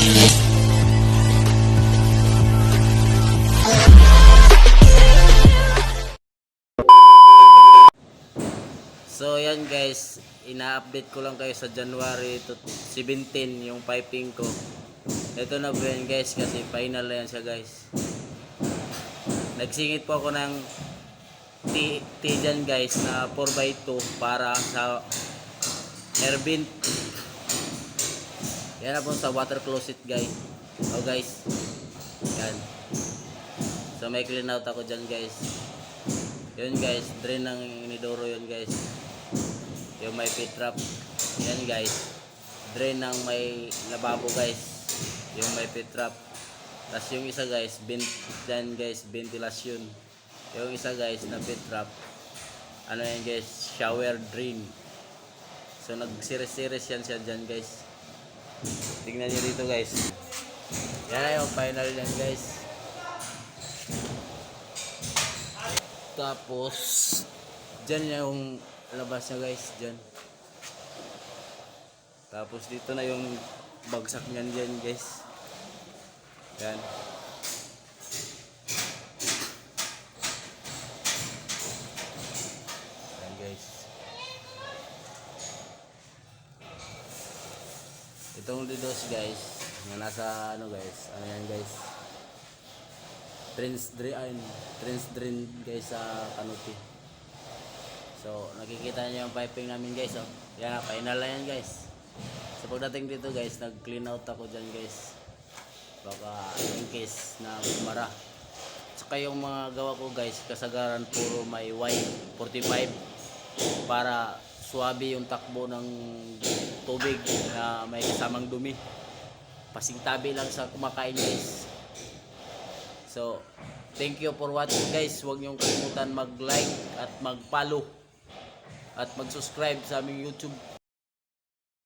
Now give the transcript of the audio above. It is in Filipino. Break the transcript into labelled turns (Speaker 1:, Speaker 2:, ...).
Speaker 1: So yan guys, ina-update ko lang kayo sa January 17 yung piping ko. Ito na po yan guys, kasi final na yan siya guys. Nagsingit po ako ng T dyan guys na 4x2 para sa air vent. Yan na po sa water closet guys. Oh guys, yan. So may clean out ako dyan guys. Yun guys, drain ng inidoro yun guys. Yung may pit trap. Yan guys, drain ng may lababo guys. Yung may pit trap. Tapos yung isa guys, dyan guys, ventilasyon. Yung isa guys na pit trap, ano yan guys, shower drain. So nag-series yan siya dyan guys. Tingnan nyo dito guys. Yan na yung final yan guys. Tapos dyan yung labas niya guys, dyan. Tapos dito na yung bagsak niyan dyan guys. Yan. Yan guys. Itong didos guys, na nasa ano guys, ano yan guys, trench drain guys sa canopy. So nakikita niyo yung piping namin guys, oh. Yan, final na yan guys. So pagdating dito guys, nag clean out ako dyan guys, baka in case na bumara. Saka yung mga gawa ko guys, kasagaran puro may Y45 para suwabe yung takbo ng tubig na may kasamang dumi. Pasingtabi lang sa kumakain guys. So thank you for watching guys. Huwag niyong kalimutan mag-like at mag-follow at mag-subscribe sa aming YouTube.